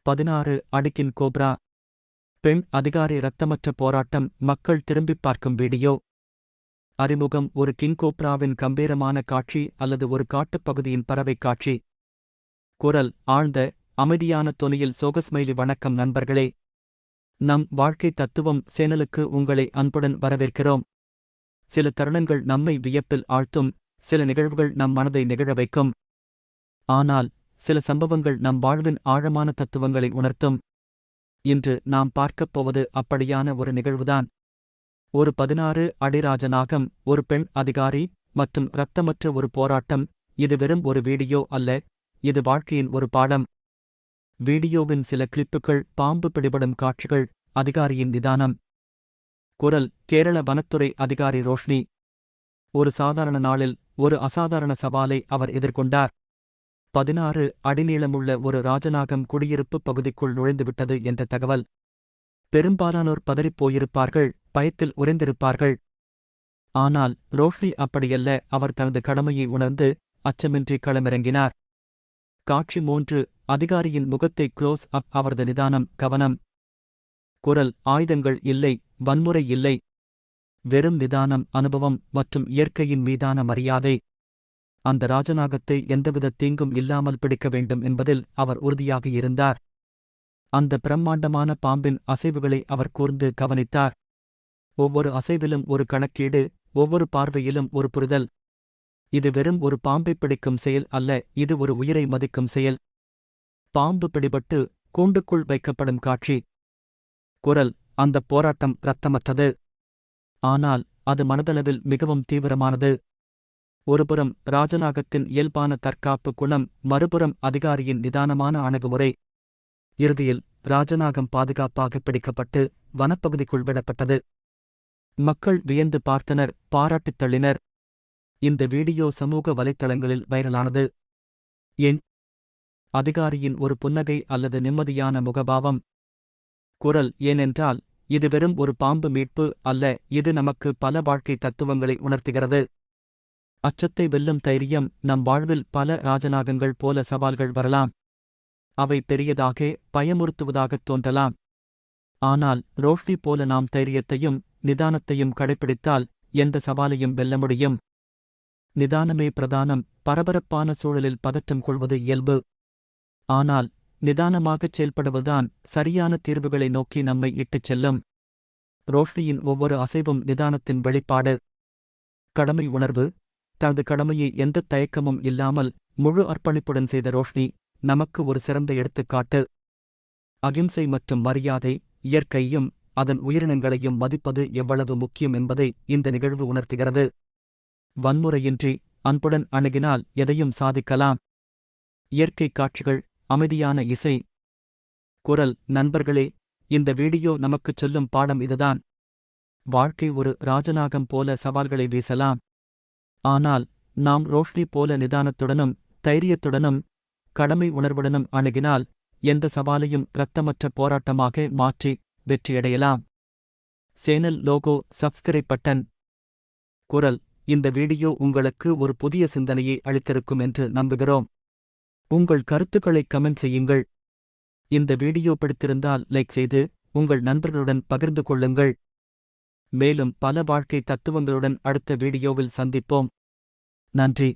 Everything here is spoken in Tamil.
16 அடிக்கின் கோப்ரா. பெண் அதிகாரி இரத்தமற்ற போராட்டம். மக்கள் திரும்பிப் பார்க்கும் வீடியோ. அறிமுகம். ஒரு கிங் கோப்ராவின் கம்பீரமான காட்சி அல்லது ஒரு காட்டுப்பகுதியின் பறவை காட்சி. குரல். ஆழ்ந்த, அமைதியான தொனியில் சோகஸ்மைலி. வணக்கம் நண்பர்களே. நம் வாழ்க்கை தத்துவம் சேனலுக்கு உங்களை அன்புடன் வரவேற்கிறோம். சில தருணங்கள் நம்மை வியப்பில் ஆழ்த்தும், சில நிகழ்வுகள் நம் மனதை நெகிழ வைக்கும். ஆனால் சில சம்பவங்கள் நம் வாழ்வின் ஆழமான தத்துவங்களை உணர்த்தும். இன்று நாம் பார்க்கப் போவது அப்படியான ஒரு நிகழ்வுதான். ஒரு 16 அடி ராஜநாகம், ஒரு பெண் அதிகாரி மற்றும் இரத்தமற்ற ஒரு போராட்டம். இது வெறும் ஒரு வீடியோ அல்ல, இது வாழ்க்கையின் ஒரு பாடம். வீடியோவின் சில கிளிப்புகள். பாம்பு பிடிபடும் காட்சிகள். அதிகாரியின் நிதானம். குரல். கேரள வனத்துறை அதிகாரி ரோஷ்னி. ஒரு சாதாரண நாளில் ஒரு அசாதாரண சவாலை அவர் எதிர்கொண்டார். 16 அடி நீளமுள்ள ஒரு ராஜநாகம் குடியிருப்பு பகுதிக்குள் நுழைந்துவிட்டது என்ற தகவல். பெரும்பாலானோர் பதறிப் போயிருப்பார்கள், பயத்தில் உறைந்திருப்பார்கள். ஆனால் ரோஷ்னி அப்படியல்ல. அவர் தனது கடமையை உணர்ந்து அச்சமின்றி களமிறங்கினார். காட்சி 3. அதிகாரியின் முகத்தை க்ளோஸ் அப். அவரது நிதானம், கவனம். குரல். ஆயுதங்கள் இல்லை, வன்முறை இல்லை. வெறும் நிதானம், அனுபவம் மற்றும் இயற்கையின் மீதான மரியாதை. அந்த ராஜநாகத்தை எந்தவித தீங்கும் இல்லாமல் பிடிக்க வேண்டும் என்பதில் அவர் உறுதியாக இருந்தார். அந்த பிரம்மாண்டமான பாம்பின் அசைவுகளை அவர் கூர்ந்து கவனித்தார். ஒவ்வொரு அசைவிலும் ஒரு கணக்கீடு, ஒவ்வொரு பார்வையிலும் ஒரு புரிதல். இது வெறும் ஒரு பாம்பை பிடிக்கும் செயல் அல்ல, இது ஒரு உயிரை மதிக்கும் செயல். பாம்பு பிடிபட்டு கூண்டுக்குள் வைக்கப்படும் காட்சி. குரல். அந்தப் போராட்டம் இரத்தமற்றது. ஆனால் அது மனதளவில் மிகவும் தீவிரமானது. ஒருபுறம் ராஜநாகத்தின் இயல்பான தற்காப்பு குணம், மறுபுறம் அதிகாரியின் நிதானமான அணுகுமுறை. இறுதியில் ராஜநாகம் பாதுகாப்பாக பிடிக்கப்பட்டு வனப்பகுதிக்குள் விடப்பட்டது. மக்கள் வியந்து பார்த்தனர், பாராட்டித் தள்ளினர். இந்த வீடியோ சமூக வலைத்தளங்களில் வைரலானது. ஏன்? அதிகாரியின் ஒரு புன்னகை அல்லது நிம்மதியான முகபாவம். குரல். ஏனென்றால் இது வெறும் ஒரு பாம்பு மீட்பு அல்ல, இது நமக்கு பல வாழ்க்கை தத்துவங்களை உணர்த்துகிறது. அச்சத்தை வெல்லும் தைரியம். நம் வாழ்வில் பல ராஜநாகங்கள் போல சவால்கள் வரலாம். அவை பெரியதாக, பயமுறுத்துவதாகத் தோன்றலாம். ஆனால் ரோஷ்னி போல நாம் தைரியத்தையும் நிதானத்தையும் கடைப்பிடித்தால் எந்த சவாலையும் வெல்ல முடியும். நிதானமே பிரதானம். பரபரப்பான சூழலில் பதற்றம் கொள்வது இயல்பு. ஆனால் நிதானமாகச் செயல்படுவதுதான் சரியான தீர்வுகளை நோக்கி நம்மை இட்டுச் செல்லும். ரோஷ்னியின் ஒவ்வொரு அசைவும் நிதானத்தின் வெளிப்பாடு. கடமை உணர்வு. தனது கடமையை எந்தத் தயக்கமும் இல்லாமல் முழு அர்ப்பணிப்புடன் செய்த ரோஷ்னி நமக்கு ஒரு சிறந்த எடுத்துக்காட்டு. அகிம்சை மற்றும் மரியாதை. இயற்கையும் அதன் உயிரினங்களையும் மதிப்பது எவ்வளவு முக்கியம் என்பதை இந்த நிகழ்வு உணர்த்துகிறது. வன்முறையின்றி அன்புடன் அணுகினால் எதையும் சாதிக்கலாம். இயற்கை காட்சிகள். அமைதியான இசை. குரல். நண்பர்களே, இந்த வீடியோ நமக்குச் சொல்லும் பாடம் இதுதான். வாழ்க்கை ஒரு ராஜநாகம் போல சவால்களை வீசலாம். ஆனால் நாம் ரோஷ்னி போல நிதானத்துடனும் தைரியத்துடனும் கடமை உணர்வுடனும் அணுகினால் எந்த சவாலையும் இரத்தமற்ற போராட்டமாக மாற்றி வெற்றியடையலாம். Channel logo, subscribe button. குரல். இந்த வீடியோ உங்களுக்கு ஒரு புதிய சிந்தனையை அளித்திருக்கும் என்று நம்புகிறோம். உங்கள் கருத்துக்களை கமெண்ட் செய்யுங்கள். இந்த வீடியோ பிடித்திருந்தால் லைக் செய்து உங்கள் நண்பர்களுடன் பகிர்ந்து கொள்ளுங்கள். மேலும் பல வாழ்க்கை தத்துவங்களுடன் அடுத்த வீடியோவில் சந்திப்போம். நன்றி.